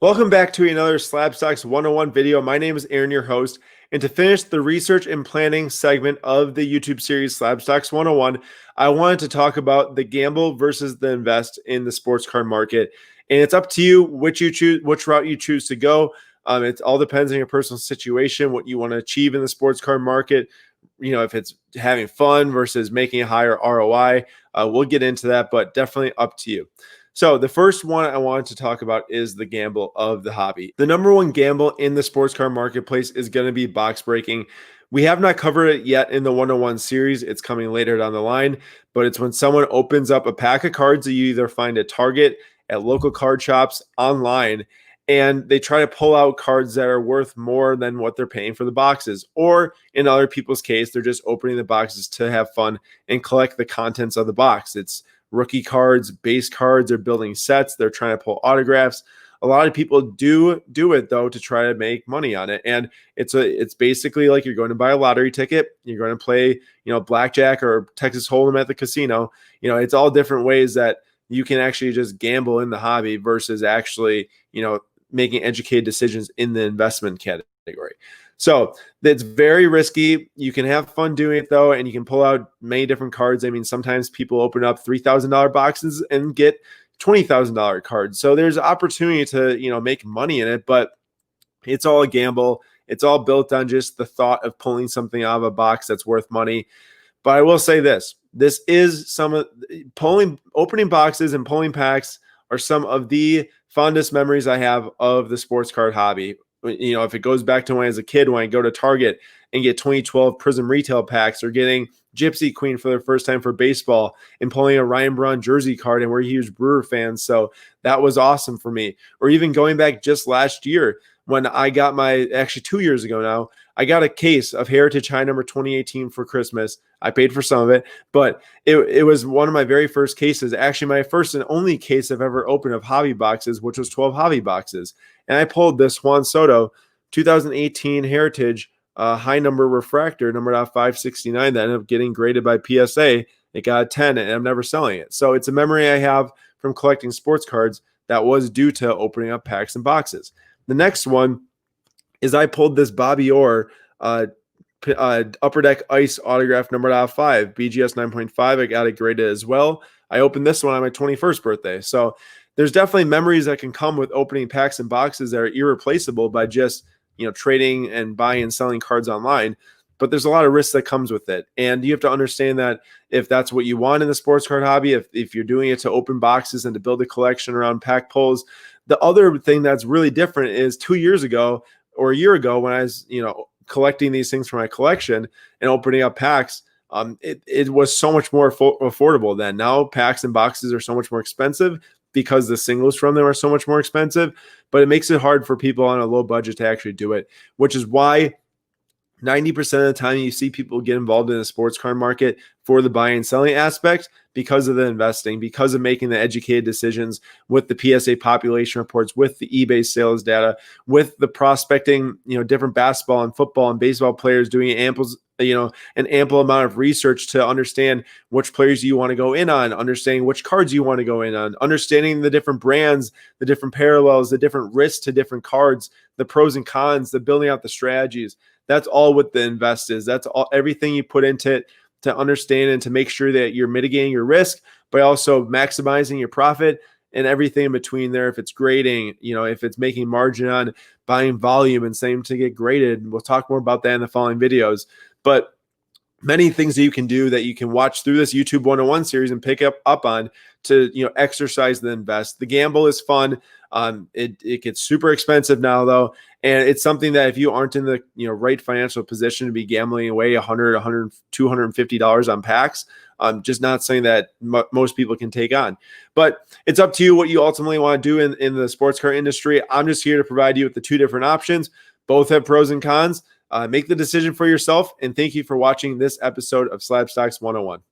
Welcome back to another SlabStox 101 video. My name is Aaron, your host. And to finish the research and planning segment of the YouTube series SlabStox 101, I wanted to talk about the gamble versus the invest in the sports car market. And it's up to you which route you choose to go. It all depends on your personal situation, what you want to achieve in the sports car market. You know, if it's having fun versus making a higher ROI, we'll get into that, but definitely up to you. So the first one I wanted to talk about is the gamble of the hobby. The number one gamble in the sports car marketplace is going to be box breaking. We have not covered it yet in the 101 series. It's coming later down the line, but it's when someone opens up a pack of cards that you either find at Target, at local card shops, online, and they try to pull out cards that are worth more than what they're paying for the boxes. Or in other people's case, they're just opening the boxes to have fun and collect the contents of the box. It's rookie cards, base cards, they're building sets, they're trying to pull autographs. A lot of people do it though to try to make money on it. And it's basically like you're going to buy a lottery ticket, you're going to play, blackjack or Texas Hold'em at the casino. It's all different ways that you can actually just gamble in the hobby versus actually, making educated decisions in the investment category. So it's very risky. You can have fun doing it though, and you can pull out many different cards. I mean, sometimes people open up $3,000 boxes and get $20,000 cards. So there's opportunity to, make money in it, but it's all a gamble. It's all built on just the thought of pulling something out of a box that's worth money. But I will say this is some of opening boxes and pulling packs are some of the fondest memories I have of the sports card hobby. If it goes back to when I was a kid, when I go to Target and get 2012 Prism retail packs, or getting Gypsy Queen for the first time for baseball and pulling a Ryan Braun jersey card, and we're huge Brewer fans. So that was awesome for me. Or even going back just last year when I got actually 2 years ago now, I got a case of Heritage High number 2018 for Christmas. I paid for some of it, but it was one of my very first cases, actually my first and only case I've ever opened of hobby boxes, which was 12 hobby boxes. And I pulled this Juan Soto 2018 Heritage high number refractor, number 569, that ended up getting graded by PSA. It got a 10, and I'm never selling it. So it's a memory I have from collecting sports cards that was due to opening up packs and boxes. The next one is I pulled this Bobby Orr Upper Deck Ice autograph number 5, BGS 9.5. I got it graded as well. I opened this one on my 21st birthday. So there's definitely memories that can come with opening packs and boxes that are irreplaceable by just, trading and buying and selling cards online. But there's a lot of risk that comes with it. And you have to understand that if that's what you want in the sports card hobby, if you're doing it to open boxes and to build a collection around pack pulls, the other thing that's really different is 2 years ago or a year ago when I was, collecting these things for my collection and opening up packs, it was so much more affordable then. Now packs and boxes are so much more expensive because the singles from them are so much more expensive, but it makes it hard for people on a low budget to actually do it, which is why 90% of the time you see people get involved in the sports card market for the buying and selling aspect because of the investing, because of making the educated decisions with the PSA population reports, with the eBay sales data, with the prospecting, different basketball and football and baseball players doing an ample amount of research to understand which players you want to go in on, understanding which cards you want to go in on, understanding the different brands, the different parallels, the different risks to different cards, the pros and cons, the building out the strategies. That's all what the invest is. That's all, everything you put into it to understand and to make sure that you're mitigating your risk, but also maximizing your profit and everything in between there. If it's grading, if it's making margin on buying volume and saying to get graded. We'll talk more about that in the following videos. But many things that you can do that you can watch through this YouTube 101 series and pick up on to, exercise the invest. The gamble is fun. It gets super expensive now though. And it's something that if you aren't in the, right financial position to be gambling away $100, $250 on packs, just not something that most people can take on. But it's up to you what you ultimately want to do in the sports car industry. I'm just here to provide you with the two different options. Both have pros and cons. Make the decision for yourself. And thank you for watching this episode of SlabStox 101.